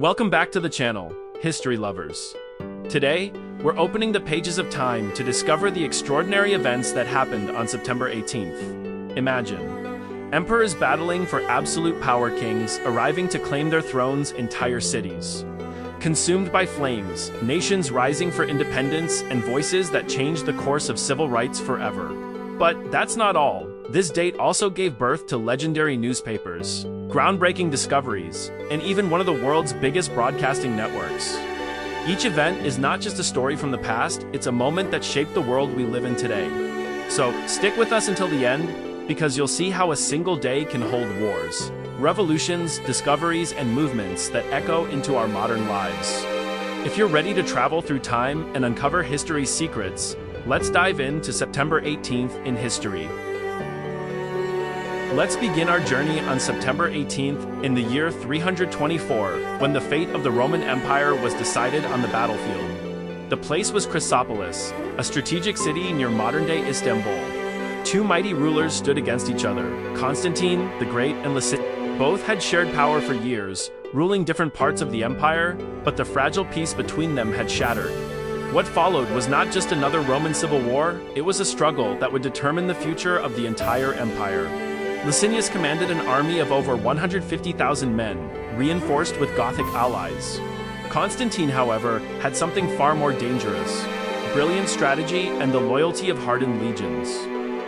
Welcome back to the channel, history lovers. Today, we're opening the pages of time to discover the extraordinary events that happened on September 18th. Imagine, emperors battling for absolute power, kings arriving to claim their thrones, entire cities consumed by flames, nations rising for independence, and voices that changed the course of civil rights forever. But that's not all. This date also gave birth to legendary newspapers, groundbreaking discoveries, and even one of the world's biggest broadcasting networks. Each event is not just a story from the past, it's a moment that shaped the world we live in today. So stick with us until the end, because you'll see how a single day can hold wars, revolutions, discoveries, and movements that echo into our modern lives. If you're ready to travel through time and uncover history's secrets, let's dive into September 18th in history. Let's begin our journey on September 18th in the year 324, when the fate of the Roman Empire was decided on the battlefield. The place was Chrysopolis, a strategic city near modern-day Istanbul. Two mighty rulers stood against each other, Constantine the Great and Licinius. Both had shared power for years, ruling different parts of the empire, but the fragile peace between them had shattered. What followed was not just another Roman civil war, it was a struggle that would determine the future of the entire empire. Licinius commanded an army of over 150,000 men, reinforced with Gothic allies. Constantine, however, had something far more dangerous: brilliant strategy and the loyalty of hardened legions.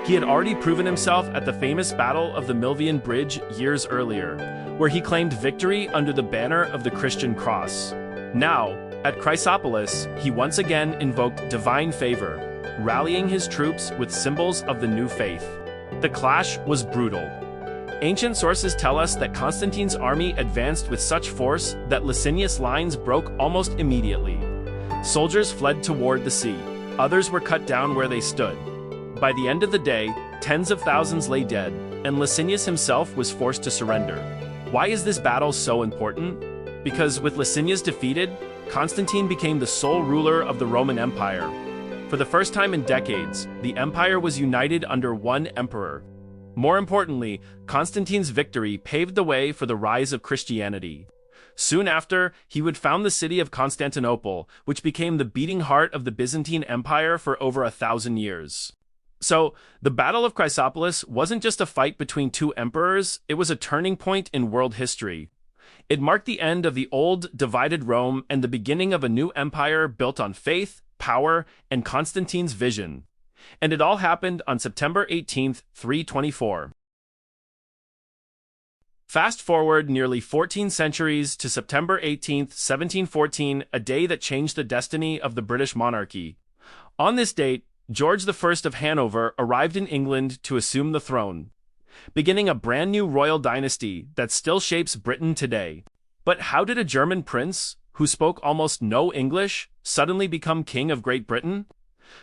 He had already proven himself at the famous Battle of the Milvian Bridge years earlier, where he claimed victory under the banner of the Christian cross. Now, at Chrysopolis, he once again invoked divine favor, rallying his troops with symbols of the new faith. The clash was brutal. Ancient sources tell us that Constantine's army advanced with such force that Licinius' lines broke almost immediately. Soldiers fled toward the sea. Others were cut down where they stood. By the end of the day, tens of thousands lay dead, and Licinius himself was forced to surrender. Why is this battle so important? Because with Licinius defeated, Constantine became the sole ruler of the Roman Empire. For the first time in decades, the empire was united under one emperor. More importantly, Constantine's victory paved the way for the rise of Christianity. Soon after, he would found the city of Constantinople, which became the beating heart of the Byzantine Empire for over 1,000 years. So, the Battle of Chrysopolis wasn't just a fight between two emperors, it was a turning point in world history. It marked the end of the old, divided Rome and the beginning of a new empire built on faith, power, and Constantine's vision. And it all happened on September 18th, 324. Fast forward nearly 14 centuries to September 18th, 1714, a day that changed the destiny of the British monarchy. On this date, George I of Hanover arrived in England to assume the throne, beginning a brand new royal dynasty that still shapes Britain today. But how did a German prince, who spoke almost no English, suddenly become king of Great Britain?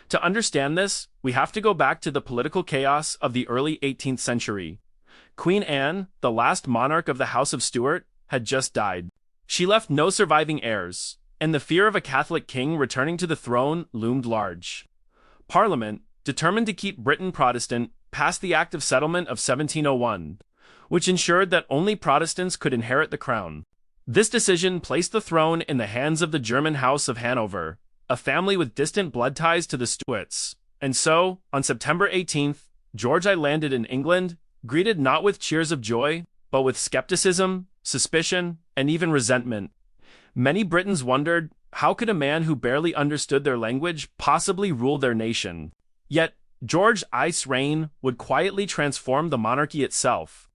To understand this, we have to go back to the political chaos of the early 18th century. Queen Anne, the last monarch of the House of Stuart, had just died. She left no surviving heirs, and the fear of a Catholic king returning to the throne loomed large. Parliament, determined to keep Britain Protestant, passed the Act of Settlement of 1701, which ensured that only Protestants could inherit the crown. This decision placed the throne in the hands of the German House of Hanover, a family with distant blood ties to the Stuarts. And so, on September 18th, George I landed in England, greeted not with cheers of joy, but with skepticism, suspicion, and even resentment. Many Britons wondered, how could a man who barely understood their language possibly rule their nation? Yet, George I's reign would quietly transform the monarchy itself.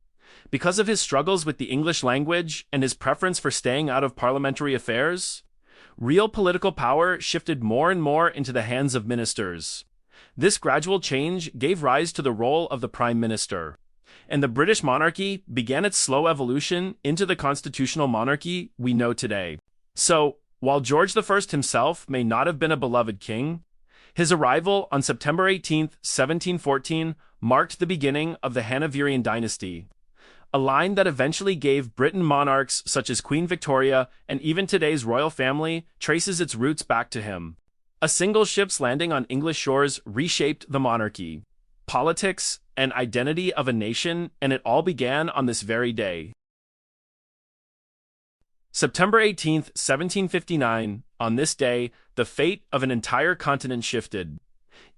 Because of his struggles with the English language and his preference for staying out of parliamentary affairs, real political power shifted more and more into the hands of ministers. This gradual change gave rise to the role of the Prime Minister, and the British monarchy began its slow evolution into the constitutional monarchy we know today. So, while George I himself may not have been a beloved king, his arrival on September 18, 1714, marked the beginning of the Hanoverian dynasty, a line that eventually gave Britain monarchs such as Queen Victoria, and even today's royal family traces its roots back to him. A single ship's landing on English shores reshaped the monarchy, politics, and identity of a nation, and it all began on this very day. September 18th, 1759, on this day, the fate of an entire continent shifted.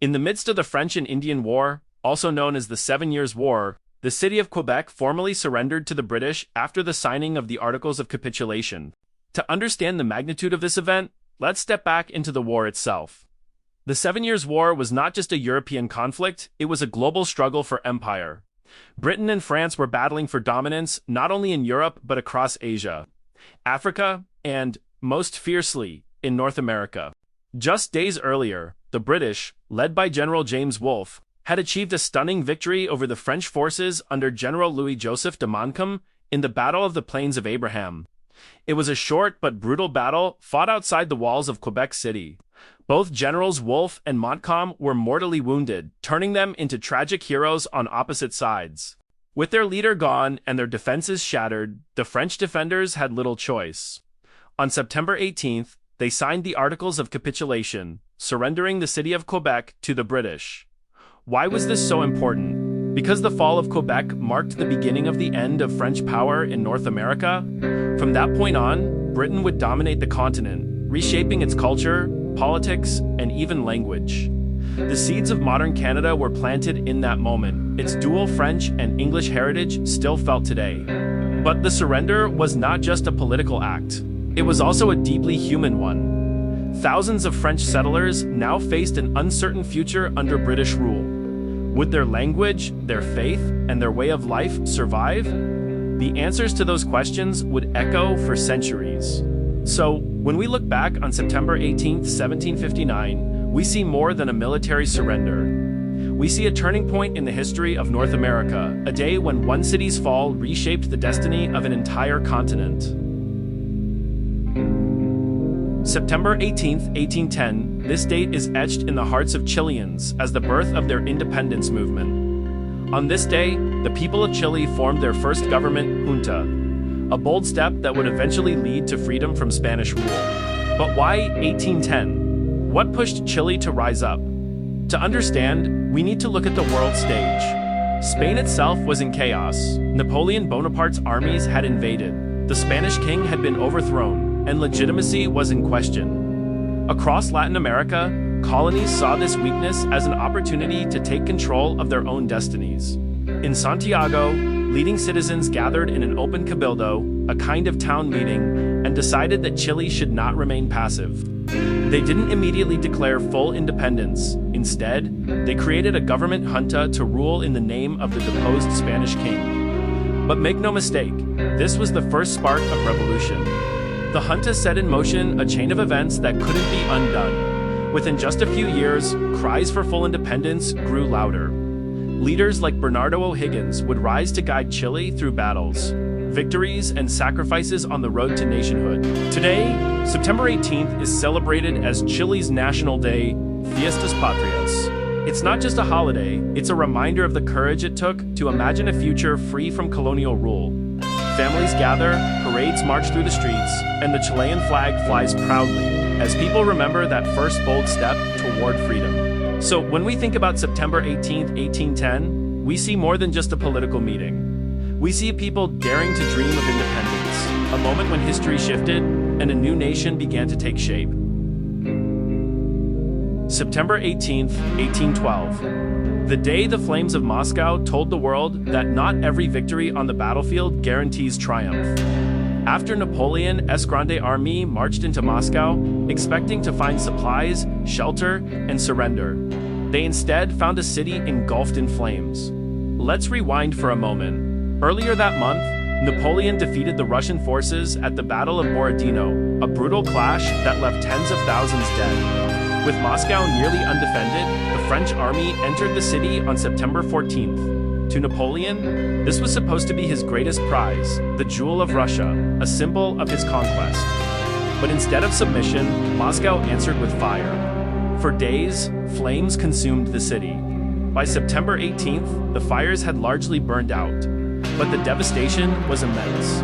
In the midst of the French and Indian War, also known as the 7 Years' War, the city of Quebec formally surrendered to the British after the signing of the Articles of Capitulation. To understand the magnitude of this event, let's step back into the war itself. The 7 Years' War was not just a European conflict, it was a global struggle for empire. Britain and France were battling for dominance not only in Europe but across Asia, Africa, and, most fiercely, in North America. Just days earlier, the British, led by General James Wolfe, had achieved a stunning victory over the French forces under General Louis-Joseph de Montcalm in the Battle of the Plains of Abraham. It was a short but brutal battle fought outside the walls of Quebec City. Both Generals Wolfe and Montcalm were mortally wounded, turning them into tragic heroes on opposite sides. With their leader gone and their defenses shattered, the French defenders had little choice. On September 18th, they signed the Articles of Capitulation, surrendering the city of Quebec to the British. Why was this so important? Because the fall of Quebec marked the beginning of the end of French power in North America. From that point on, Britain would dominate the continent, reshaping its culture, politics, and even language. The seeds of modern Canada were planted in that moment. Its dual French and English heritage still felt today. But the surrender was not just a political act. It was also a deeply human one. Thousands of French settlers now faced an uncertain future under British rule. Would their language, their faith, and their way of life survive? The answers to those questions would echo for centuries. So, when we look back on September 18, 1759, we see more than a military surrender. We see a turning point in the history of North America, a day when one city's fall reshaped the destiny of an entire continent. September 18, 1810, this date is etched in the hearts of Chileans as the birth of their independence movement. On this day, the people of Chile formed their first government, junta, a bold step that would eventually lead to freedom from Spanish rule. But why 1810? What pushed Chile to rise up? To understand, we need to look at the world stage. Spain itself was in chaos. Napoleon Bonaparte's armies had invaded. The Spanish king had been overthrown, and legitimacy was in question. Across Latin America, colonies saw this weakness as an opportunity to take control of their own destinies. In Santiago, leading citizens gathered in an open cabildo, a kind of town meeting, and decided that Chile should not remain passive. They didn't immediately declare full independence. Instead, they created a government junta to rule in the name of the deposed Spanish king. But make no mistake, this was the first spark of revolution. The junta set in motion a chain of events that couldn't be undone. Within just a few years, cries for full independence grew louder. Leaders like Bernardo O'Higgins would rise to guide Chile through battles, victories, and sacrifices on the road to nationhood. Today, September 18th is celebrated as Chile's national day, Fiestas Patrias. It's not just a holiday, it's a reminder of the courage it took to imagine a future free from colonial rule. Families gather, parades march through the streets, and the Chilean flag flies proudly as people remember that first bold step toward freedom. So when we think about September 18th, 1810, we see more than just a political meeting. We see people daring to dream of independence, a moment when history shifted and a new nation began to take shape. September 18th, 1812. The day the flames of Moscow told the world that not every victory on the battlefield guarantees triumph. After Napoleon's Grande Army marched into Moscow, expecting to find supplies, shelter, and surrender, they instead found a city engulfed in flames. Let's rewind for a moment. Earlier that month, Napoleon defeated the Russian forces at the Battle of Borodino, a brutal clash that left tens of thousands dead. With Moscow nearly undefended, the French army entered the city on September 14th. To Napoleon, this was supposed to be his greatest prize, the Jewel of Russia, a symbol of his conquest. But instead of submission, Moscow answered with fire. For days, flames consumed the city. By September 18th, the fires had largely burned out, but the devastation was immense.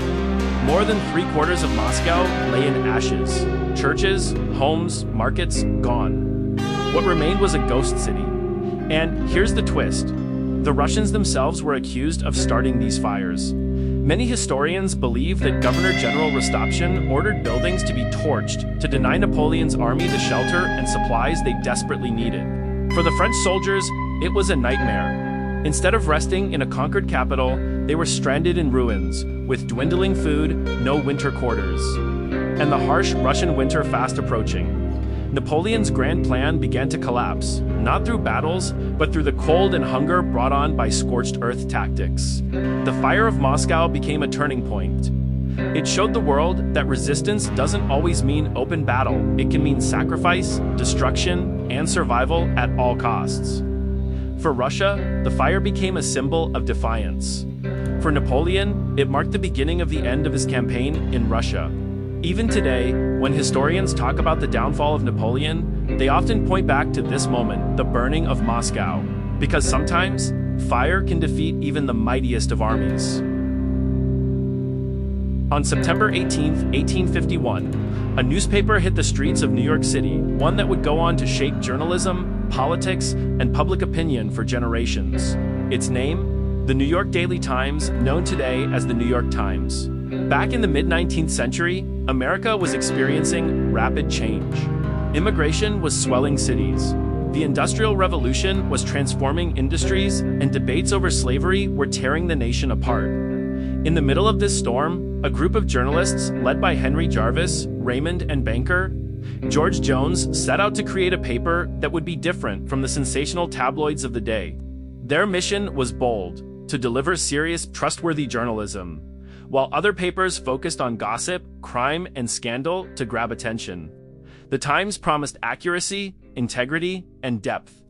More than 3/4 of Moscow lay in ashes. Churches, homes, markets, gone. What remained was a ghost city. And here's the twist. The Russians themselves were accused of starting these fires. Many historians believe that Governor General Rostopchin ordered buildings to be torched to deny Napoleon's army the shelter and supplies they desperately needed. For the French soldiers, it was a nightmare. Instead of resting in a conquered capital, they were stranded in ruins, with dwindling food, no winter quarters, and the harsh Russian winter fast approaching. Napoleon's grand plan began to collapse, not through battles, but through the cold and hunger brought on by scorched earth tactics. The fire of Moscow became a turning point. It showed the world that resistance doesn't always mean open battle. It can mean sacrifice, destruction, and survival at all costs. For Russia, the fire became a symbol of defiance. For Napoleon, it marked the beginning of the end of his campaign in Russia. Even today, when historians talk about the downfall of Napoleon, they often point back to this moment, the burning of Moscow, because sometimes fire can defeat even the mightiest of armies. On September 18, 1851, a newspaper hit the streets of New York City, one that would go on to shape journalism, politics, and public opinion for generations. Its name? The New York Daily Times, known today as the New York Times. Back in the mid-19th century, America was experiencing rapid change. Immigration was swelling cities. The Industrial Revolution was transforming industries, and debates over slavery were tearing the nation apart. In the middle of this storm, a group of journalists led by Henry Jarvis, Raymond, and banker George Jones set out to create a paper that would be different from the sensational tabloids of the day. Their mission was bold: to deliver serious, trustworthy journalism, while other papers focused on gossip, crime, and scandal to grab attention. The Times promised accuracy, integrity, and depth.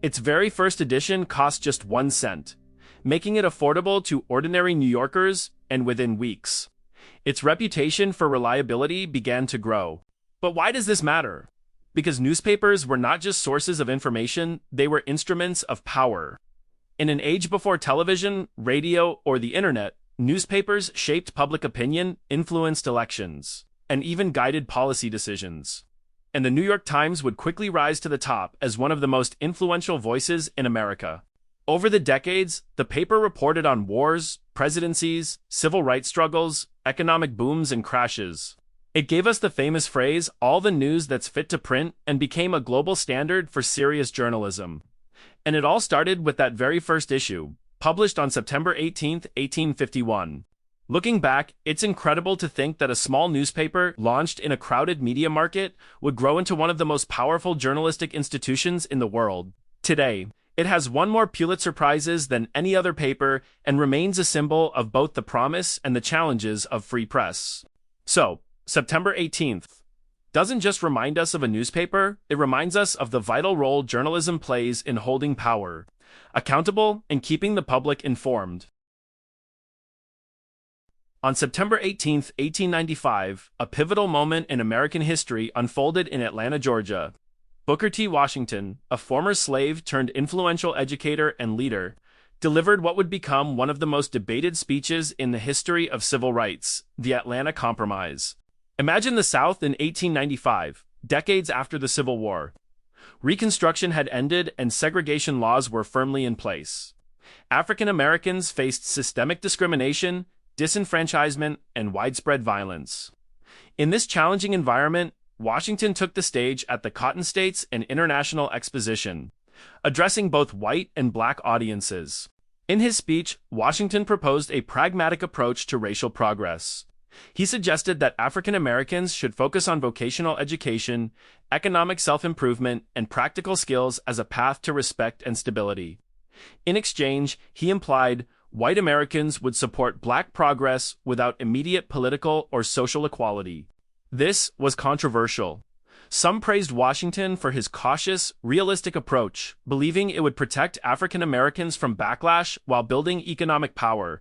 Its very first edition cost just 1 cent, making it affordable to ordinary New Yorkers, and within weeks, its reputation for reliability began to grow. But why does this matter? Because newspapers were not just sources of information, they were instruments of power. In an age before television, radio, or the internet, newspapers shaped public opinion, influenced elections, and even guided policy decisions. And the New York Times would quickly rise to the top as one of the most influential voices in America. Over the decades, the paper reported on wars, presidencies, civil rights struggles, economic booms, and crashes. It gave us the famous phrase, "all the news that's fit to print," and became a global standard for serious journalism. And it all started with that very first issue, published on September 18, 1851. Looking back, it's incredible to think that a small newspaper launched in a crowded media market would grow into one of the most powerful journalistic institutions in the world. Today, it has won more Pulitzer Prizes than any other paper and remains a symbol of both the promise and the challenges of free press. So, September 18th doesn't just remind us of a newspaper, it reminds us of the vital role journalism plays in holding power accountable, and keeping the public informed. On September 18, 1895, a pivotal moment in American history unfolded in Atlanta, Georgia. Booker T. Washington, a former slave turned influential educator and leader, delivered what would become one of the most debated speeches in the history of civil rights, the Atlanta Compromise. Imagine the South in 1895, decades after the Civil War. Reconstruction had ended and segregation laws were firmly in place. African Americans faced systemic discrimination, disenfranchisement, and widespread violence. In this challenging environment, Washington took the stage at the Cotton States and International Exposition, addressing both white and black audiences. In his speech, Washington proposed a pragmatic approach to racial progress. He suggested that African Americans should focus on vocational education, economic self-improvement, and practical skills as a path to respect and stability. In exchange, he implied white Americans would support black progress without immediate political or social equality. This was controversial. Some praised Washington for his cautious, realistic approach, believing it would protect African Americans from backlash while building economic power.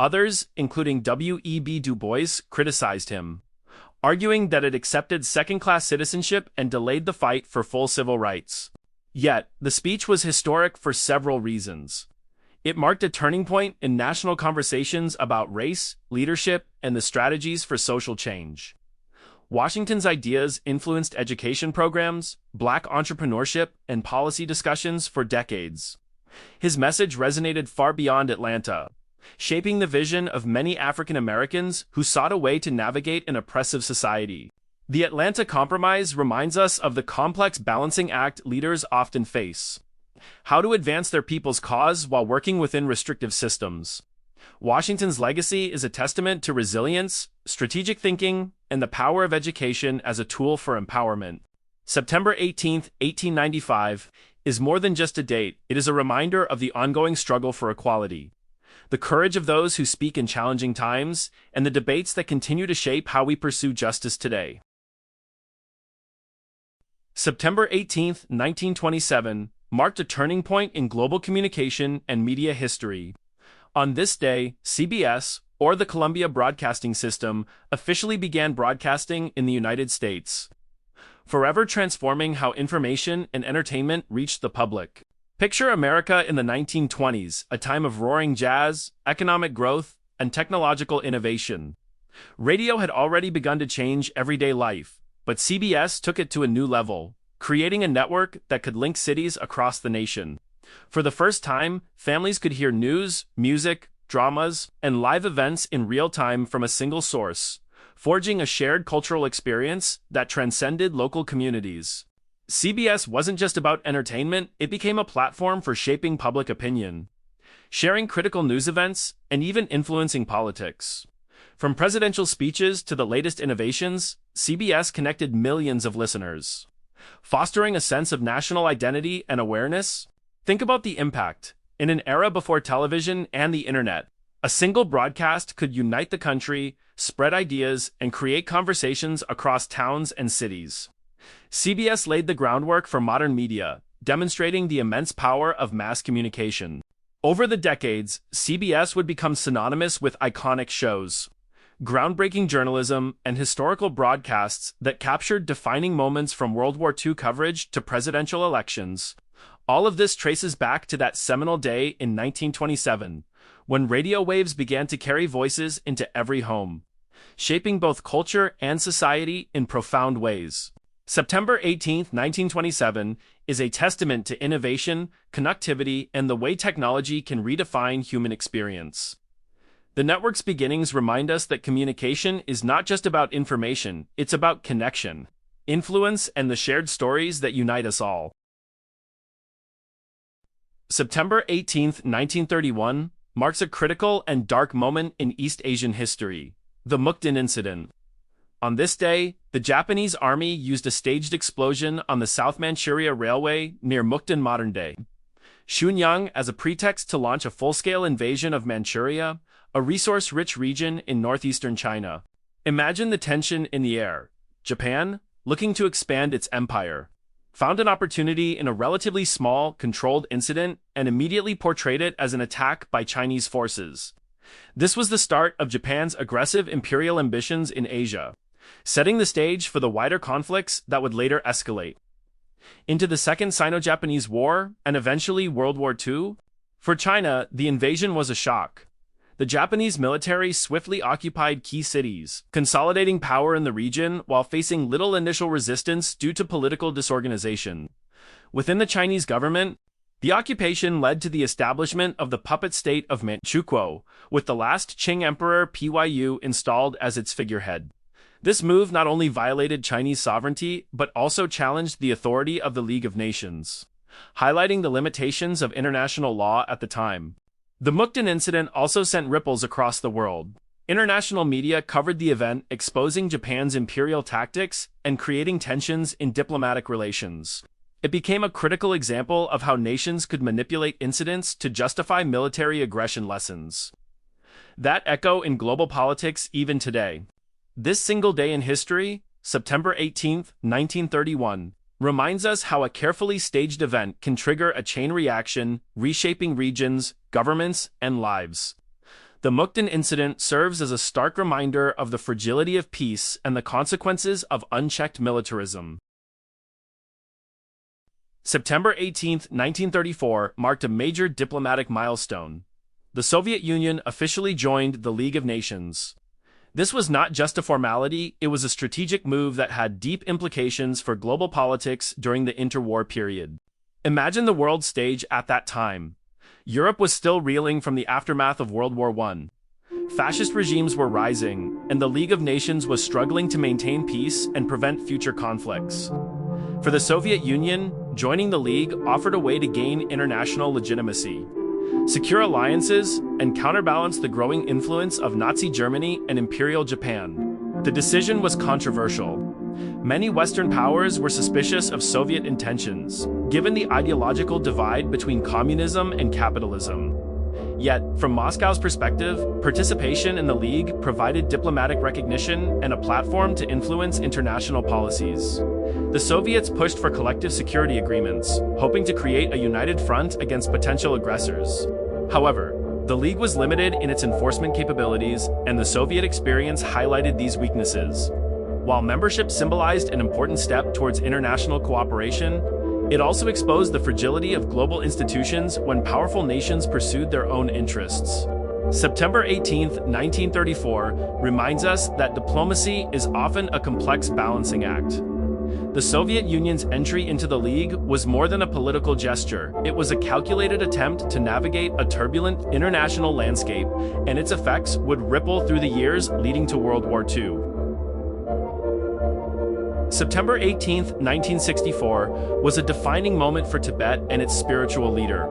Others, including W.E.B. Du Bois, criticized him, arguing that it accepted second-class citizenship and delayed the fight for full civil rights. Yet, the speech was historic for several reasons. It marked a turning point in national conversations about race, leadership, and the strategies for social change. Washington's ideas influenced education programs, black entrepreneurship, and policy discussions for decades. His message resonated far beyond Atlanta. shaping the vision of many African Americans who sought a way to navigate an oppressive society. The Atlanta Compromise reminds us of the complex balancing act leaders often face: how to advance their people's cause while working within restrictive systems. Washington's legacy is a testament to resilience, strategic thinking, and the power of education as a tool for empowerment. September 18, 1895, is more than just a date, it is a reminder of the ongoing struggle for equality, the courage of those who speak in challenging times, and the debates that continue to shape how we pursue justice today. September 18, 1927, marked a turning point in global communication and media history. On this day, CBS, or the Columbia Broadcasting System, officially began broadcasting in the United States, forever transforming how information and entertainment reached the public. Picture America in the 1920s, a time of roaring jazz, economic growth, and technological innovation. Radio had already begun to change everyday life, but CBS took it to a new level, creating a network that could link cities across the nation. For the first time, families could hear news, music, dramas, and live events in real time from a single source, forging a shared cultural experience that transcended local communities. CBS wasn't just about entertainment, it became a platform for shaping public opinion, sharing critical news events, and even influencing politics. From presidential speeches to the latest innovations, CBS connected millions of listeners, fostering a sense of national identity and awareness. Think about the impact. In an era before television and the internet, a single broadcast could unite the country, spread ideas, and create conversations across towns and cities. CBS laid the groundwork for modern media, demonstrating the immense power of mass communication. Over the decades, CBS would become synonymous with iconic shows, groundbreaking journalism, and historical broadcasts that captured defining moments from World War II coverage to presidential elections. All of this traces back to that seminal day in 1927, when radio waves began to carry voices into every home, shaping both culture and society in profound ways. September 18, 1927, is a testament to innovation, connectivity, and the way technology can redefine human experience. The network's beginnings remind us that communication is not just about information, it's about connection, influence, and the shared stories that unite us all. September 18, 1931, marks a critical and dark moment in East Asian history, the Mukden Incident. On this day, the Japanese army used a staged explosion on the South Manchuria Railway near Mukden modern-day Shenyang as a pretext to launch a full-scale invasion of Manchuria, a resource-rich region in northeastern China. Imagine the tension in the air. Japan, looking to expand its empire, found an opportunity in a relatively small, controlled incident and immediately portrayed it as an attack by Chinese forces. This was the start of Japan's aggressive imperial ambitions in Asia, setting the stage for the wider conflicts that would later escalate into the Second Sino-Japanese War and eventually World War II. For China, the invasion was a shock. The Japanese military swiftly occupied key cities, consolidating power in the region while facing little initial resistance due to political disorganization. Within the Chinese government, the occupation led to the establishment of the puppet state of Manchukuo, with the last Qing emperor Pyu installed as its figurehead. This move not only violated Chinese sovereignty, but also challenged the authority of the League of Nations, highlighting the limitations of international law at the time. The Mukden incident also sent ripples across the world. International media covered the event, exposing Japan's imperial tactics and creating tensions in diplomatic relations. It became a critical example of how nations could manipulate incidents to justify military aggression lessons that echo in global politics even today. This single day in history, September 18, 1931, reminds us how a carefully staged event can trigger a chain reaction, reshaping regions, governments, and lives. The Mukden incident serves as a stark reminder of the fragility of peace and the consequences of unchecked militarism. September 18, 1934, marked a major diplomatic milestone. The Soviet Union officially joined the League of Nations. This was not just a formality, it was a strategic move that had deep implications for global politics during the interwar period. Imagine the world stage at that time. Europe was still reeling from the aftermath of World War I. Fascist regimes were rising, and the League of Nations was struggling to maintain peace and prevent future conflicts. For the Soviet Union, joining the League offered a way to gain international legitimacy, secure alliances, and counterbalance the growing influence of Nazi Germany and Imperial Japan. The decision was controversial. Many Western powers were suspicious of Soviet intentions, given the ideological divide between communism and capitalism. Yet, from Moscow's perspective, participation in the League provided diplomatic recognition and a platform to influence international policies. The Soviets pushed for collective security agreements, hoping to create a united front against potential aggressors. However, the League was limited in its enforcement capabilities, and the Soviet experience highlighted these weaknesses. While membership symbolized an important step towards international cooperation, it also exposed the fragility of global institutions when powerful nations pursued their own interests. September 18, 1934, reminds us that diplomacy is often a complex balancing act. The Soviet Union's entry into the League was more than a political gesture. It was a calculated attempt to navigate a turbulent international landscape, and its effects would ripple through the years leading to World War II. September 18, 1964, was a defining moment for Tibet and its spiritual leader.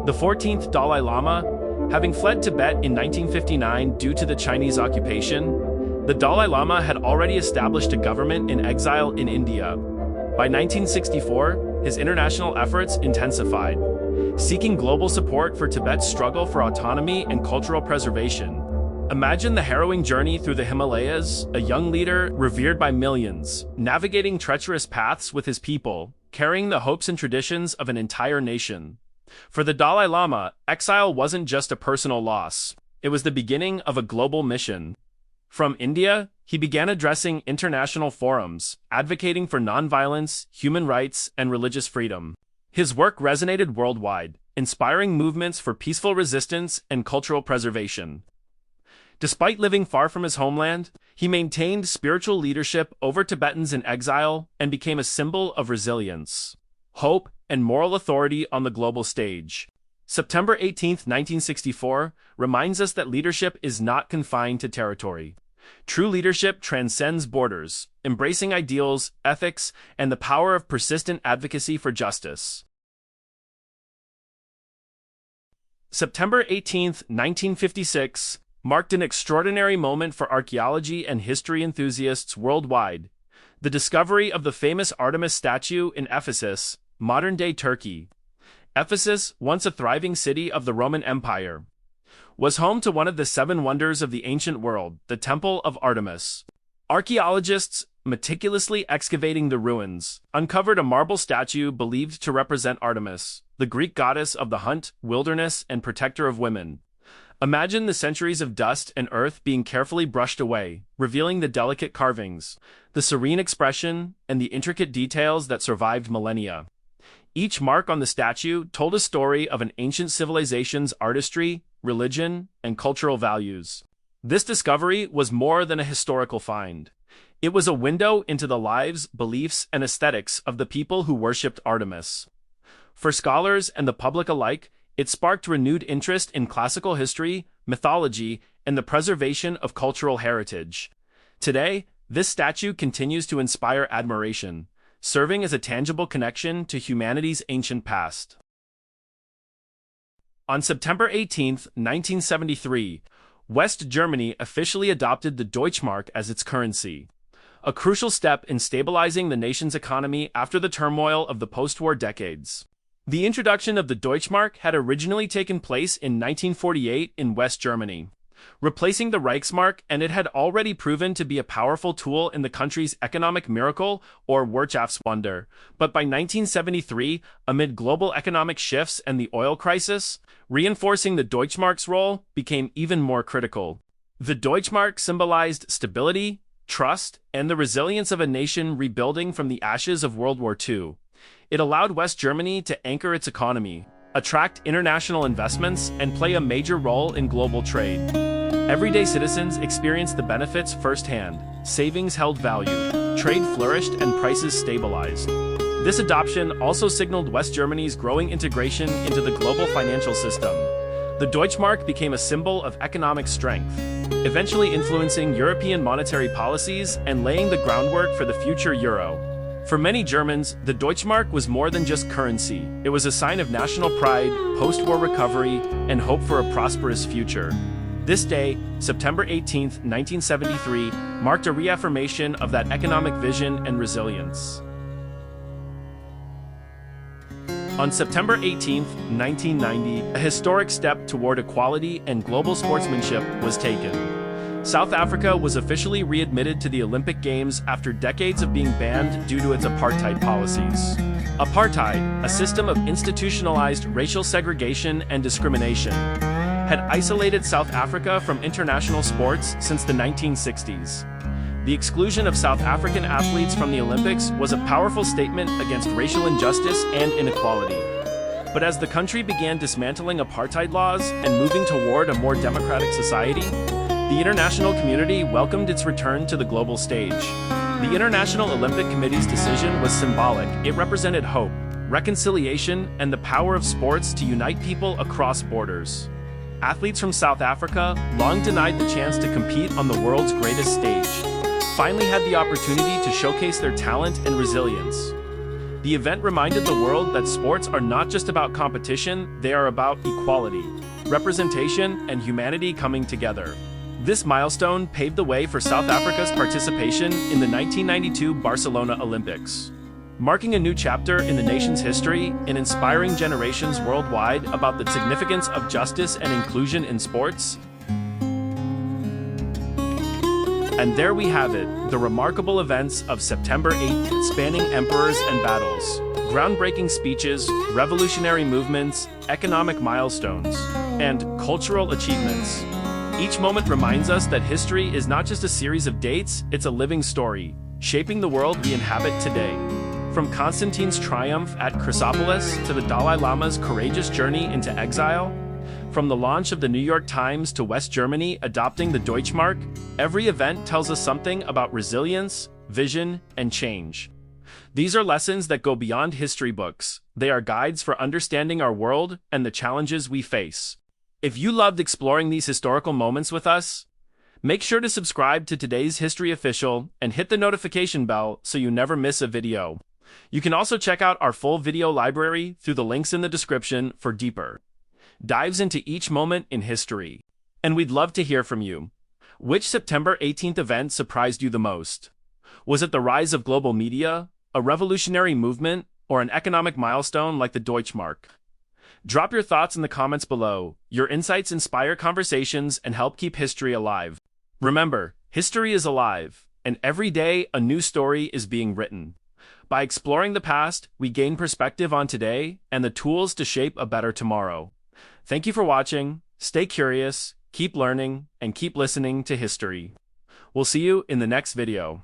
The 14th Dalai Lama, having fled Tibet in 1959 due to the Chinese occupation, the Dalai Lama had already established a government in exile in India. By 1964, his international efforts intensified, seeking global support for Tibet's struggle for autonomy and cultural preservation. Imagine the harrowing journey through the Himalayas, a young leader revered by millions, navigating treacherous paths with his people, carrying the hopes and traditions of an entire nation. For the Dalai Lama, exile wasn't just a personal loss. It was the beginning of a global mission. From India, he began addressing international forums, advocating for nonviolence, human rights, and religious freedom. His work resonated worldwide, inspiring movements for peaceful resistance and cultural preservation. Despite living far from his homeland, he maintained spiritual leadership over Tibetans in exile and became a symbol of resilience, hope, and moral authority on the global stage. September 18, 1964, reminds us that leadership is not confined to territory. True leadership transcends borders, embracing ideals, ethics, and the power of persistent advocacy for justice. September 18, 1956, marked an extraordinary moment for archaeology and history enthusiasts worldwide. The discovery of the famous Artemis Statue in Ephesus, modern-day Turkey. Ephesus, once a thriving city of the Roman Empire, was home to one of the seven wonders of the ancient world, the Temple of Artemis. Archaeologists, meticulously excavating the ruins, uncovered a marble statue believed to represent Artemis, the Greek goddess of the hunt, wilderness, and protector of women. Imagine the centuries of dust and earth being carefully brushed away, revealing the delicate carvings, the serene expression, and the intricate details that survived millennia. Each mark on the statue told a story of an ancient civilization's artistry, religion, and cultural values. This discovery was more than a historical find. It was a window into the lives, beliefs, and aesthetics of the people who worshipped Artemis. For scholars and the public alike, it sparked renewed interest in classical history, mythology, and the preservation of cultural heritage. Today, this statue continues to inspire admiration, serving as a tangible connection to humanity's ancient past. On September 18, 1973, West Germany officially adopted the Deutsche Mark as its currency, a crucial step in stabilizing the nation's economy after the turmoil of the post-war decades. The introduction of the Deutsche Mark had originally taken place in 1948 in West Germany, replacing the Reichsmark, and it had already proven to be a powerful tool in the country's economic miracle or Wirtschaftswunder. But by 1973, amid global economic shifts and the oil crisis, reinforcing the Deutschmark's role became even more critical. The Deutschmark symbolized stability, trust, and the resilience of a nation rebuilding from the ashes of World War II. It allowed West Germany to anchor its economy, attract international investments, and play a major role in global trade. Everyday citizens experienced the benefits firsthand. Savings held value, trade flourished, and prices stabilized. This adoption also signaled West Germany's growing integration into the global financial system. The Deutsche Mark became a symbol of economic strength, eventually influencing European monetary policies and laying the groundwork for the future euro. For many Germans, the Deutsche Mark was more than just currency. It was a sign of national pride, post-war recovery, and hope for a prosperous future. This day, September 18, 1973, marked a reaffirmation of that economic vision and resilience. On September 18, 1990, a historic step toward equality and global sportsmanship was taken. South Africa was officially readmitted to the Olympic Games after decades of being banned due to its apartheid policies. Apartheid, a system of institutionalized racial segregation and discrimination, had isolated South Africa from international sports since the 1960s. The exclusion of South African athletes from the Olympics was a powerful statement against racial injustice and inequality. But as the country began dismantling apartheid laws and moving toward a more democratic society, the international community welcomed its return to the global stage. The International Olympic Committee's decision was symbolic. It represented hope, reconciliation, and the power of sports to unite people across borders. Athletes from South Africa, long denied the chance to compete on the world's greatest stage, finally had the opportunity to showcase their talent and resilience. The event reminded the world that sports are not just about competition, they are about equality, representation, and humanity coming together. This milestone paved the way for South Africa's participation in the 1992 Barcelona Olympics, marking a new chapter in the nation's history and inspiring generations worldwide about the significance of justice and inclusion in sports. And there we have it, the remarkable events of September 8th, spanning emperors and battles, groundbreaking speeches, revolutionary movements, economic milestones, and cultural achievements. Each moment reminds us that history is not just a series of dates, it's a living story, shaping the world we inhabit today. From Constantine's triumph at Chrysopolis to the Dalai Lama's courageous journey into exile, from the launch of the New York Times to West Germany adopting the Deutsche Mark, every event tells us something about resilience, vision, and change. These are lessons that go beyond history books. They are guides for understanding our world and the challenges we face. If you loved exploring these historical moments with us, make sure to subscribe to today's History Official and hit the notification bell so you never miss a video. You can also check out our full video library through the links in the description for deeper dives into each moment in history. And we'd love to hear from you. Which September 18th event surprised you the most? Was it the rise of global media, a revolutionary movement, or an economic milestone like the Deutsche Mark? Drop your thoughts in the comments below. Your insights inspire conversations and help keep history alive. Remember, history is alive, and every day a new story is being written. By exploring the past, we gain perspective on today and the tools to shape a better tomorrow. Thank you for watching. Stay curious, keep learning, and keep listening to history. We'll see you in the next video.